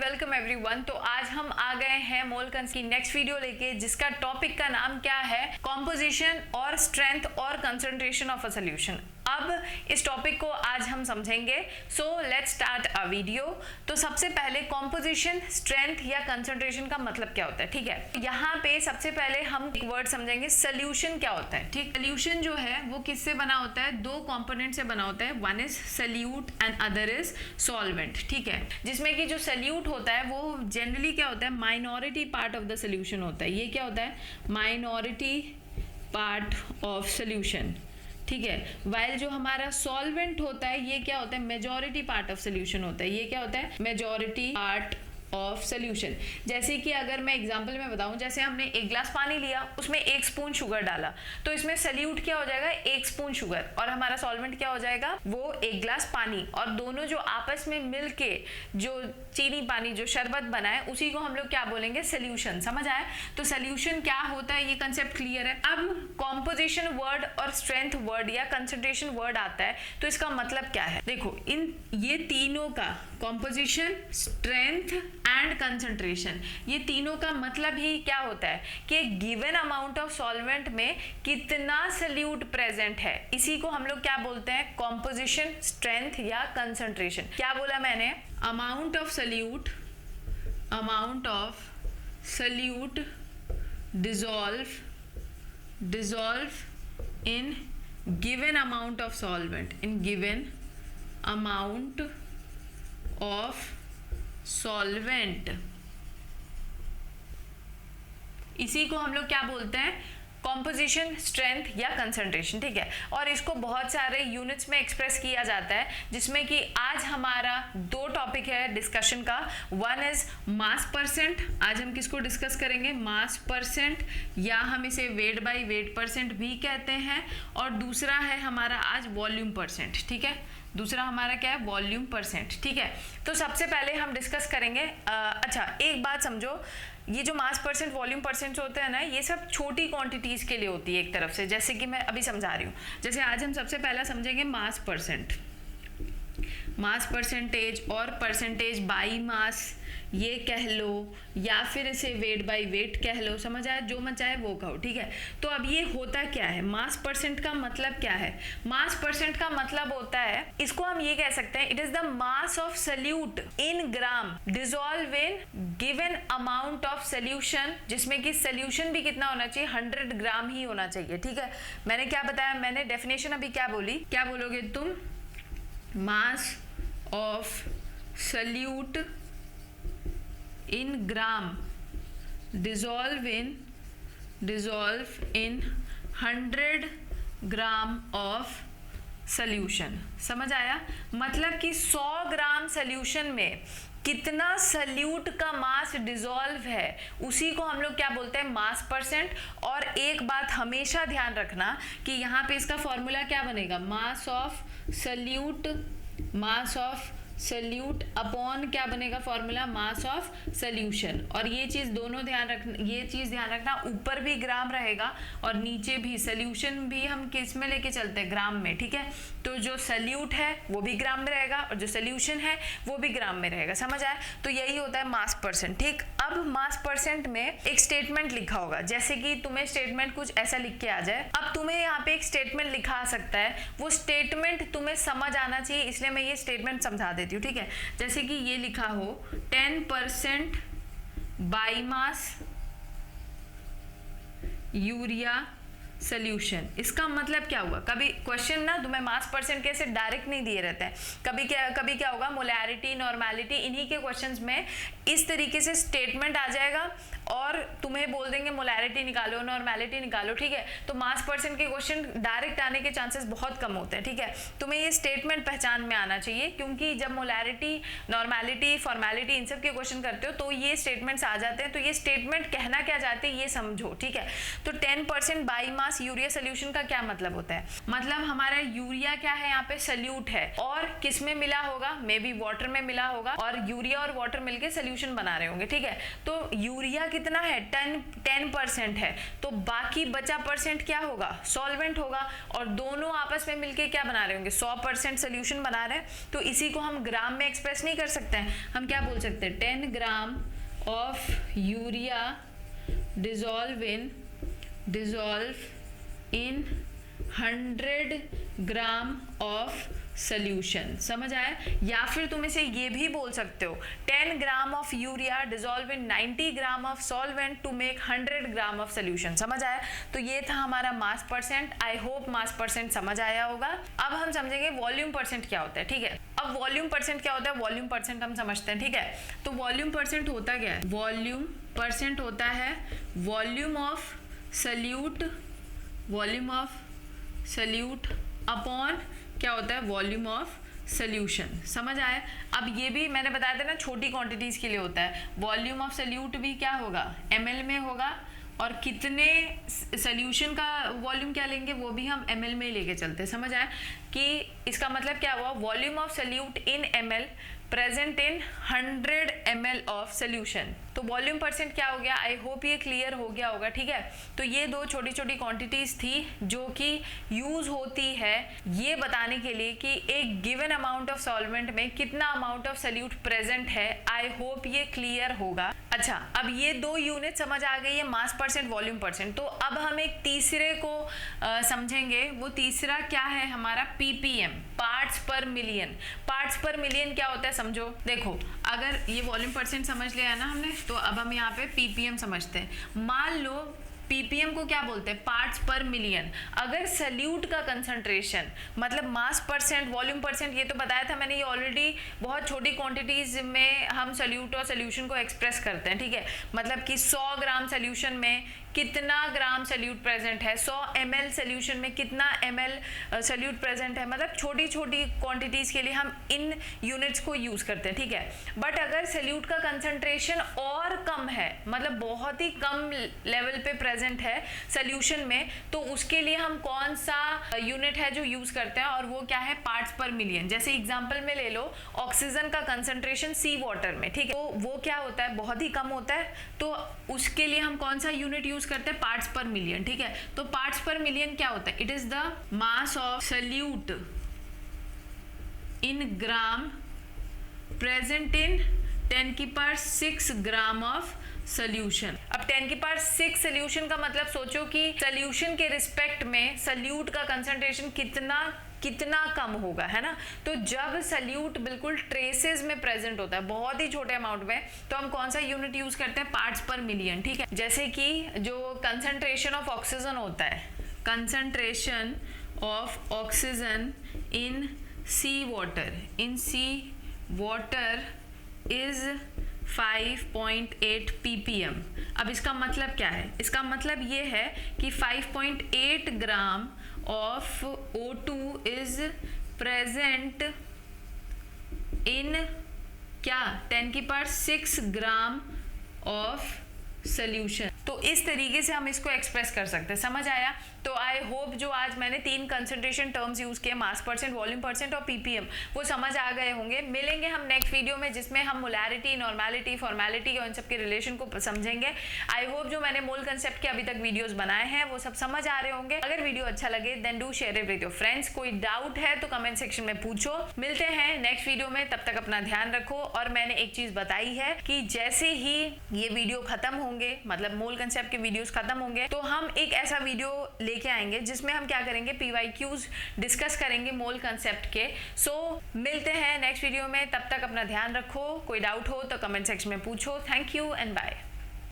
Welcome everyone. तो आज हम आ गए हैं मोलकंस की नेक्स्ट वीडियो लेके, जिसका टॉपिक का नाम क्या है, कॉम्पोजिशन और स्ट्रेंथ और कंसंट्रेशन ऑफ अ सॉल्यूशन। अब इस टॉपिक को आज हम समझेंगे। So let's start a video. तो सबसे पहले कॉम्पोजिशन, स्ट्रेंथ या कंसंट्रेशन का मतलब क्या होता है, ठीक है। यहाँ पे सबसे पहले हम एक वर्ड समझेंगे, सोल्यूशन क्या होता है, ठीक। सोल्यूशन जो है वो किससे बना होता है, दो कंपोनेंट से बना होता है, one is solute and other is solvent, ठीक है। जिसमें कि जो सोल्यूट होता है वो जनरली क्या होता है, minority part of the solution होता है। ये क्या होता है, माइनॉरिटी पार्ट ऑफ सोल्यूशन, ठीक है। वाइल जो हमारा सॉल्वेंट होता है ये क्या होता है, मेजॉरिटी पार्ट ऑफ सोल्यूशन होता है। ये क्या होता है, मेजॉरिटी पार्ट ऑफ सोल्यूशन। जैसे कि अगर मैं एग्जांपल में बताऊं, जैसे हमने एक ग्लास पानी लिया, उसमें 1 स्पून शुगर डाला, तो इसमें सोल्यूट क्या हो जाएगा, 1 स्पून शुगर, और हमारा सॉल्वेंट क्या हो जाएगा, वो 1 ग्लास पानी। और दोनों जो आपस में मिलके जो चीनी पानी जो शरबत बना है, उसी को हम लोग क्या बोलेंगे, सोल्यूशन। समझ आया। तो सोल्यूशन क्या होता है, ये कंसेप्ट क्लियर है। अब कॉम्पोजिशन वर्ड और स्ट्रेंथ वर्ड या कंसंट्रेशन वर्ड आता है, तो इसका मतलब क्या है, देखो इन ये तीनों का, कॉम्पोजिशन, स्ट्रेंथ एंड कंसंट्रेशन, ये तीनों का मतलब ही क्या होता है कि गिवन अमाउंट ऑफ सॉल्वेंट में कितना सोल्यूट प्रेजेंट है, इसी को हम लोग क्या बोलते हैं, कॉम्पोजिशन, स्ट्रेंथ या कंसंट्रेशन। क्या बोला मैंने, amount of solute dissolve in given amount of solvent, in given amount of solvent, इसी को हम लोग क्या बोलते हैं, कॉम्पोजिशन, स्ट्रेंथ या कंसंट्रेशन, ठीक है। और इसको बहुत सारे यूनिट्स में एक्सप्रेस किया जाता है, जिसमें कि आज हमारा 2 टॉपिक है डिस्कशन का। वन इज मास परसेंट, आज हम किसको डिस्कस करेंगे, मास परसेंट, या हम इसे वेट बाय वेट परसेंट भी कहते हैं। और दूसरा है हमारा आज वॉल्यूम परसेंट, ठीक है। दूसरा हमारा क्या है, वॉल्यूम परसेंट, ठीक है। तो सबसे पहले हम डिस्कस करेंगे। अच्छा एक बात समझो, ये जो मास परसेंट, वॉल्यूम परसेंट होते हैं ना, ये सब छोटी क्वांटिटीज के लिए होती है एक तरफ से, जैसे कि मैं अभी समझा रही हूँ। जैसे आज हम सबसे पहला समझेंगे मास परसेंट, मास परसेंटेज और परसेंटेज बाई मास ये कह लो, या फिर इसे वेट बाय वेट कह लो, समझ आया, जो मन चाहे वो कहो, ठीक है। तो अब ये होता क्या है, मास परसेंट का मतलब क्या है, मास परसेंट का मतलब होता है, इसको हम ये कह सकते हैं, it is the mass of solute in gram dissolve in given amount of solution, जिसमें कि सोल्यूशन भी कितना होना चाहिए, 100 ग्राम ही होना चाहिए, ठीक है। मैंने क्या बताया, मैंने डेफिनेशन अभी क्या बोली, क्या बोलोगे तुम, mass of solute in gram dissolve in 100 gram of solution. समझ आया, मतलब कि 100 ग्राम सोल्यूशन में कितना सोल्यूट का मास डिसॉल्व है, उसी को हम लोग क्या बोलते हैं, मास परसेंट। और एक बात हमेशा ध्यान रखना कि यहाँ पे इसका फॉर्मूला क्या बनेगा, मास ऑफ सोल्यूट अपॉन क्या बनेगा फॉर्मूला, मास ऑफ सोल्यूशन। और ये चीज दोनों ध्यान रखना, ऊपर भी ग्राम रहेगा और नीचे भी, सोल्यूशन भी हम किस में लेके चलते हैं, ग्राम में, ठीक है। तो जो सोल्यूट है वो भी ग्राम में रहेगा और जो सोल्यूशन है वो भी ग्राम में रहेगा, समझ आया। तो यही होता है मास परसेंट, ठीक। अब मास परसेंट में एक स्टेटमेंट लिखा होगा, जैसे कि तुम्हें स्टेटमेंट कुछ ऐसा लिख के आ जाए। अब तुम्हें यहाँ पे एक स्टेटमेंट लिखा आ सकता है, वो स्टेटमेंट तुम्हें समझ आना चाहिए, इसलिए मैं ये स्टेटमेंट समझा देती हूँ, ठीक है। जैसे कि ये लिखा हो 10% बाई मास यूरिया सोल्यूशन, इसका मतलब क्या हुआ, कभी क्वेश्चन ना तुम्हें मास परसेंट कैसे डायरेक्ट नहीं दिए रहते हैं, कभी क्या होगा, मोलैरिटी, नॉर्मेलिटी, इन्हीं के क्वेश्चंस में इस तरीके से स्टेटमेंट आ जाएगा और तुम्हें बोल देंगे मोलैरिटी निकालो, नॉर्मेलिटी निकालो, ठीक है। तो मास परसेंट के क्वेश्चन डायरेक्ट आने के चांसेस बहुत कम होते हैं, ठीक है। तुम्हें ये स्टेटमेंट पहचान में आना चाहिए, क्योंकि जब मोलैरिटी, नॉर्मेलिटी, फॉर्मेलिटी इन सब के क्वेश्चन करते हो तो ये स्टेटमेंट्स आ जाते हैं। तो ये स्टेटमेंट कहना क्या चाहते हैं ये समझो, ठीक है। तो 10% by mass mass urea solution का क्या मतलब होता है? मतलब हमारा यूरिया क्या है, यहाँ पे सल्यूट है और किस में मिला होगा, मे बी वाटर में मिला होगा और यूरिया और वाटर मिलके सोल्यूशन बना रहे होंगे, ठीक है। तो यूरिया कितना है, 10% है, तो बाकी बचा परसेंट क्या होगा, सॉल्वेंट होगा, और दोनों आपस में मिलके क्या बना रहे होंगे, 100% सोल्यूशन बना रहे हैं। तो इसी को हम ग्राम में एक्सप्रेस नहीं कर सकते हैं, हम क्या बोल सकते हैं, 10 gram of urea dissolve in 100 gram of solution. समझ आया? या फिर तुम इसे ये भी बोल सकते हो, 10 gram of urea dissolve in 90 gram of solvent to make 100 gram of solution. समझ आया? तो ये था हमारा mass percent. I hope mass percent समझ आया होगा। अब हम समझेंगे वॉल्यूम परसेंट क्या होता है, ठीक है। अब वॉल्यूम परसेंट क्या होता है, वॉल्यूम परसेंट हम समझते हैं, ठीक है। तो वॉल्यूम परसेंट होता क्या है, वॉल्यूम परसेंट होता है वॉल्यूम ऑफ सल्यूट अपॉन क्या होता है, वॉल्यूम ऑफ सोल्यूशन। समझ आया? अब ये भी मैंने बताया था ना, छोटी क्वांटिटीज के लिए होता है। वॉल्यूम ऑफ सोल्यूट भी क्या होगा, ml में होगा, और कितने सोल्यूशन का वॉल्यूम क्या लेंगे वो भी हम ml में लेके चलते हैं। समझ आया कि इसका मतलब क्या हुआ, volume of solute in ml present in 100 ml of solution. तो वॉल्यूम परसेंट क्या हो गया, आई होप ये क्लियर हो गया होगा, ठीक है। तो ये दो छोटी छोटी क्वांटिटीज थी जो कि यूज होती है ये बताने के लिए कि एक गिवन अमाउंट ऑफ सॉल्वेंट में कितना अमाउंट ऑफ सोल्यूट प्रेजेंट है। आई होप ये क्लियर होगा। अच्छा, अब ये दो यूनिट समझ आ गई है, मास परसेंट, वॉल्यूम परसेंट। तो अब हम एक तीसरे को समझेंगे। वो तीसरा क्या है हमारा, ppm, पार्ट्स पर मिलियन। पार्ट्स पर मिलियन क्या होता है समझो। देखो, अगर ये वॉल्यूम परसेंट समझ लिया है ना हमने, तो अब हम यहाँ पे ppm समझते हैं। मान लो ppm को क्या बोलते हैं, पार्ट्स पर मिलियन। अगर सल्यूट का कंसंट्रेशन, मतलब मास परसेंट, वॉल्यूम परसेंट, ये तो बताया था मैंने, ये ऑलरेडी बहुत छोटी क्वांटिटीज में हम सल्यूट और सोल्यूशन को एक्सप्रेस करते हैं, ठीक है। मतलब कि 100 ग्राम सोल्यूशन में कितना ग्राम सल्यूट प्रेजेंट है, 100 ml सोल्यूशन में कितना ml सल्यूट प्रेजेंट है। मतलब छोटी छोटी क्वांटिटीज के लिए हम इन यूनिट्स को यूज करते हैं, ठीक है। बट अगर सल्यूट का कंसंट्रेशन और कम है, मतलब बहुत ही कम लेवल पे प्रेजेंट है सोल्यूशन में, तो उसके लिए हम कौन सा यूनिट है जो यूज करते हैं, और वो क्या है, पार्ट्स पर मिलियन। जैसे एग्जांपल में ले लो ऑक्सीजन का कंसंट्रेशन सी वाटर में, ठीक है, तो वो क्या होता है, बहुत ही कम होता है। तो उसके लिए हम कौन सा यूनिट यूज करते हैं, पार्ट्स पर मिलियन, ठीक है। तो पार्ट्स पर मिलियन क्या होता है, it is the mass of solute in gram present in 10⁶ gram of solution. अब 10⁶ सोल्यूशन का मतलब सोचो कि सोल्यूशन के रिस्पेक्ट में सल्यूट का कंसंट्रेशन कितना कम होगा, है ना। तो जब सल्यूट बिल्कुल ट्रेसेस में प्रेजेंट होता है, बहुत ही छोटे अमाउंट में, तो हम कौन सा यूनिट यूज करते हैं, पार्ट्स पर मिलियन, ठीक है। जैसे कि जो कंसंट्रेशन ऑफ ऑक्सीजन होता है, concentration of oxygen in sea water is 5.8 ppm। अब इसका मतलब क्या है, इसका मतलब ये है कि 5.8 gram of O2 is present in क्या, 10⁶ ग्राम ऑफ सोल्यूशन। तो इस तरीके से हम इसको एक्सप्रेस कर सकते हैं। समझ आया? तो आई होप जो आज मैंने 3 कंसंट्रेशन टर्म्स यूज किए, मास परसेंट, वॉल्यूम परसेंट और ppm, वो समझ आ गए होंगे। मिलेंगे हम नेक्स्ट वीडियो में जिसमें हम मोलैरिटी, नॉर्मेलिटी, फॉर्मेलिटी और इन सब के रिलेशन को समझेंगे। आई होप जो मैंने मोल कंसेप्ट के अभी तक वीडियोस बनाए हैं वो सब समझ आ रहे होंगे। अगर वीडियो अच्छा लगे then do share it with your friends. कोई डाउट है तो कमेंट सेक्शन में पूछो। मिलते हैं नेक्स्ट वीडियो में, तब तक अपना ध्यान रखो। और मैंने एक चीज बताई है कि जैसे ही ये वीडियो खत्म होंगे, मतलब मोल कंसेप्ट के वीडियोस खत्म होंगे, तो हम एक ऐसा वीडियो लेके आएंगे जिसमें हम क्या करेंगे, PYQs डिस्कस करेंगे मोल कंसेप्ट के। सो मिलते हैं नेक्स्ट वीडियो में, तब तक अपना ध्यान रखो। कोई डाउट हो तो कमेंट सेक्शन में पूछो। Thank you and bye.